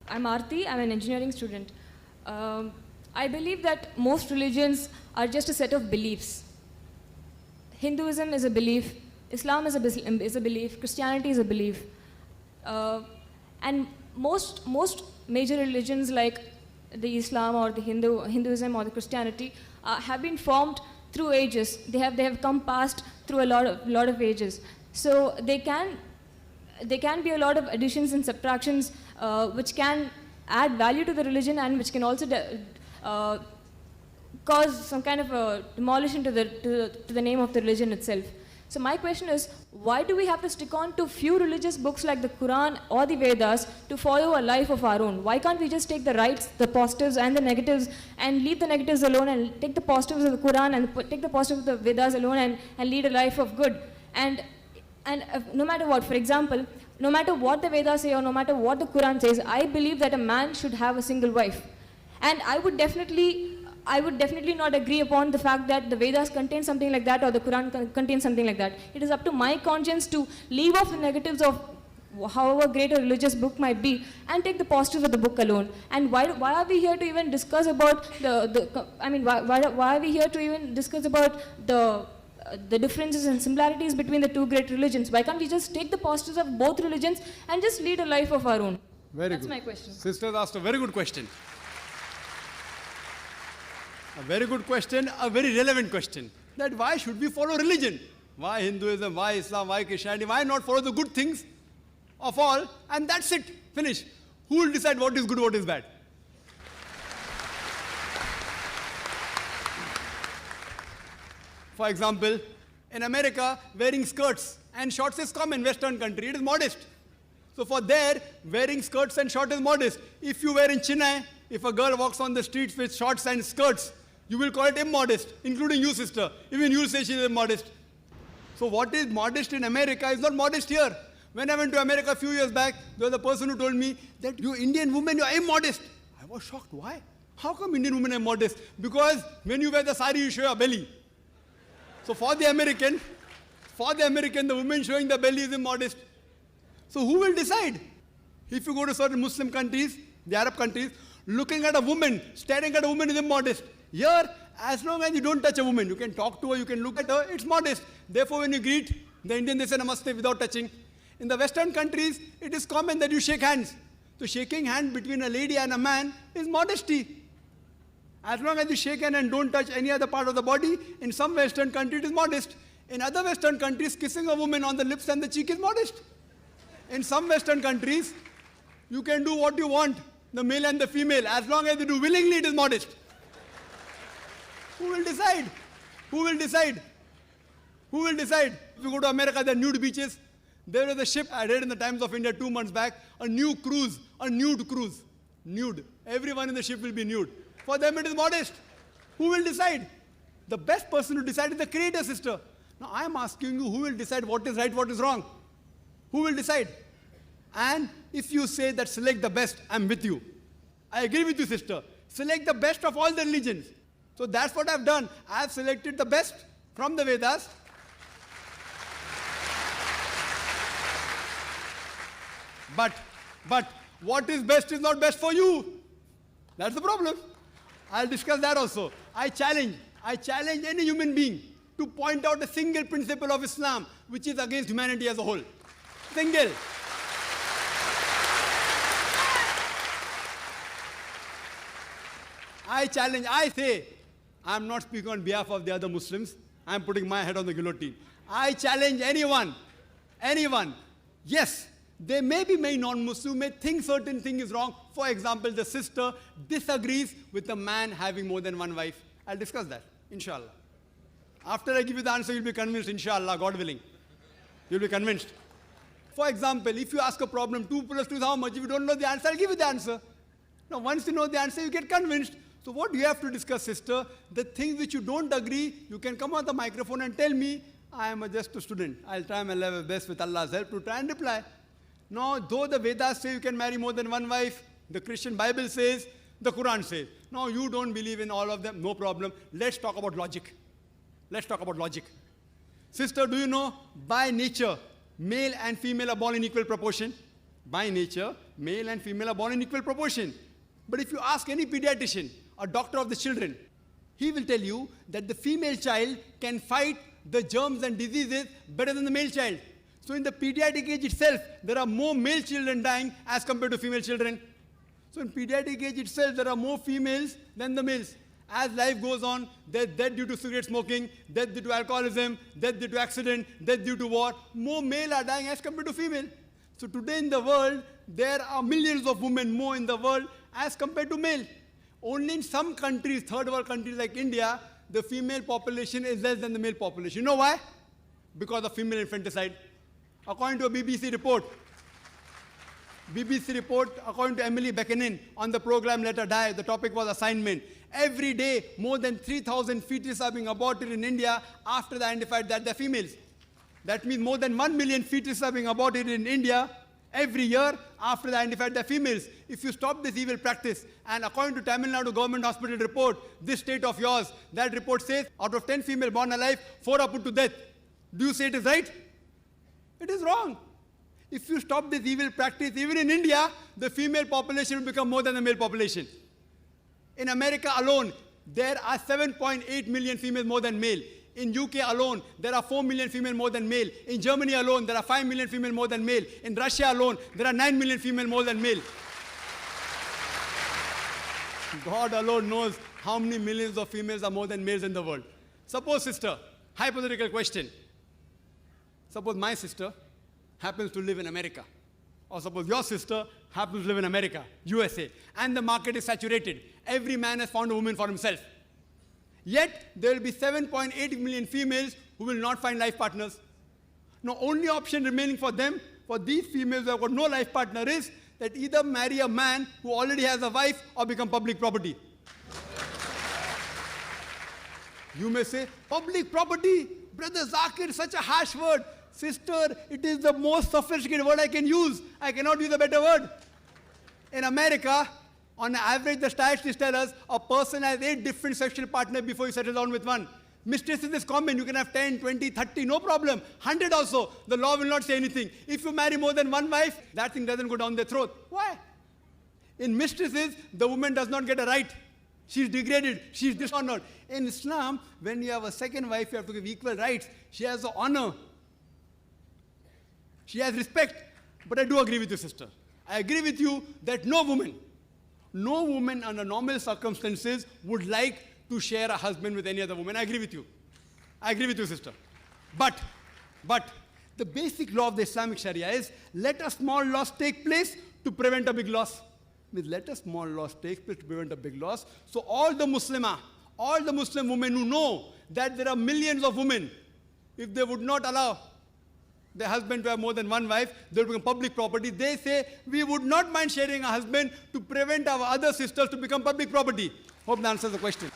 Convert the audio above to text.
I'm Aarti, I'm an engineering student. I believe that most religions are just a set of beliefs. Hinduism is a belief, Islam is a belief, Christianity is a belief. And most major religions like the Islam or the Hinduism or the Christianity have been formed through ages. They have come past through a lot of ages. So they can be a lot of additions and subtractions which can add value to the religion and which can also cause some kind of a demolition to the name of the religion itself. So my question is, why do we have to stick on to few religious books like the Quran or the Vedas to follow a life of our own? Why can't we just take the rights, the positives and the negatives and leave the negatives alone and take the positives of the Quran and take the positives of the Vedas alone and lead a life of good? And no matter what, for example, no matter what the Vedas say or no matter what the Quran says, I believe that a man should have a single wife. And I would definitely not agree upon the fact that the Vedas contain something like that or the Quran contains something like that. It is up to my conscience to leave off the negatives of however great a religious book might be and take the positives of the book alone. And why are we here to even discuss about why are we here to even discuss about the differences and similarities between the two great religions? Why can't we just take the positives of both religions and just lead a life of our own? That's my question. Sisters asked a very good question. A very good question, a very relevant question. That why should we follow religion? Why Hinduism, why Islam, why Christianity? Why not follow the good things of all? And that's it, finish. Who will decide what is good, what is bad? For example, in America, wearing skirts and shorts is common. Western country, it is modest. So for there, wearing skirts and shorts is modest. If you wear in Chennai, if a girl walks on the streets with shorts and skirts, you will call it immodest, including you, sister. Even you will say she is immodest. So what is modest in America is not modest here. When I went to America a few years back, there was a person who told me that you Indian women, you are immodest. I was shocked. Why? How come Indian women are modest? Because when you wear the sari, you show your belly. So for the American, the woman showing the belly is immodest. So who will decide? If you go to certain Muslim countries, the Arab countries, looking at a woman, staring at a woman is immodest. Here, as long as you don't touch a woman, you can talk to her, you can look at her, it's modest. Therefore, when you greet the Indian, they say namaste without touching. In the Western countries, it is common that you shake hands. So shaking hand between a lady and a man is modesty. As long as you shake hand and don't touch any other part of the body, in some Western countries it is modest. In other Western countries, kissing a woman on the lips and the cheek is modest. In some Western countries, you can do what you want, the male and the female. As long as you do willingly, it is modest. Who will decide? Who will decide? Who will decide? If you go to America, there are nude beaches. There was a ship, I read in the Times of India 2 months back, a nude cruise. Nude. Everyone in the ship will be nude. For them it is modest. Who will decide? The best person to decide is the Creator, sister. Now I am asking you, who will decide what is right, what is wrong? Who will decide? And if you say that select the best, I am with you. I agree with you, sister. Select the best of all the religions. So that's what I've done. I've selected the best from the Vedas. But what is best is not best for you. That's the problem. I'll discuss that also. I challenge any human being to point out a single principle of Islam which is against humanity as a whole. Single. I challenge, I say, I'm not speaking on behalf of the other Muslims. I'm putting my head on the guillotine. I challenge anyone. Yes, there may be many non-Muslims who may think certain thing is wrong. For example, the sister disagrees with a man having more than one wife. I'll discuss that, inshallah. After I give you the answer, you'll be convinced, inshallah, God willing. You'll be convinced. For example, if you ask a problem, 2 plus 2 is how much? If you don't know the answer, I'll give you the answer. Now, once you know the answer, you get convinced. So what do you have to discuss, sister? The things which you don't agree, you can come on the microphone and tell me, I am just a student. I'll try my level best with Allah's help to try and reply. Now, though the Vedas say you can marry more than one wife, the Christian Bible says, the Quran says. Now, you don't believe in all of them, no problem. Let's talk about logic. Sister, do you know, by nature, male and female are born in equal proportion? By nature, Male and female are born in equal proportion. But if you ask any pediatrician, a doctor of the children, he will tell you that the female child can fight the germs and diseases better than the male child. So in the pediatric age itself, there are more male children dying as compared to female children. So in pediatric age itself, there are more females than the males. As life goes on, there's death due to cigarette smoking, death due to alcoholism, death due to accident, death due to war. More male are dying as compared to female. So today in the world, there are millions of women more in the world as compared to male. Only in some countries, third world countries like India, the female population is less than the male population. You know why? Because of female infanticide. According to a BBC report, according to Emily Buchanan on the program Let Her Die, the topic was assignment. Every day, more than 3,000 fetuses are being aborted in India after they identified that they're females. That means more than 1 million fetuses are being aborted in India every year after they identified they're females. If you stop this evil practice, and according to Tamil Nadu Government Hospital report, this state of yours, that report says out of 10 females born alive, 4 are put to death. Do you say it is right? It is wrong. If you stop this evil practice, even in India, the female population will become more than the male population. In America alone, there are 7.8 million females more than male. In UK alone, there are 4 million females more than male. In Germany alone, there are 5 million females more than male. In Russia alone, there are 9 million females more than male. God alone knows how many millions of females are more than males in the world. Suppose, sister, hypothetical question. Suppose my sister happens to live in America. Or suppose your sister happens to live in America, USA, and the market is saturated. Every man has found a woman for himself. Yet, there will be 7.8 million females who will not find life partners. Now, only option remaining for them, for these females who have got no life partner, is that either marry a man who already has a wife or become public property. You may say, public property? Brother Zakir, such a harsh word. Sister, it is the most sophisticated word I can use. I cannot use a better word. In America, on average, the statistics tell us a person has 8 different sexual partners before he settles down with one. Mistresses is common. You can have 10, 20, 30, no problem. 100 also. The law will not say anything. If you marry more than one wife, that thing doesn't go down their throat. Why? In mistresses, the woman does not get a right. She's degraded. She's dishonored. In Islam, when you have a second wife, you have to give equal rights. She has the honor. She has respect. But I do agree with you, sister. I agree with you that no woman under normal circumstances would like to share a husband with any other woman. I agree with you. I agree with you, sister. But the basic law of the Islamic Sharia is let a small loss take place to prevent a big loss. Means let a small loss take place to prevent a big loss. So all the Muslim women who know that there are millions of women, if they would not allow their husband to have more than one wife, they will become public property. They say, we would not mind sharing a husband to prevent our other sisters to become public property. Hope that answers the question.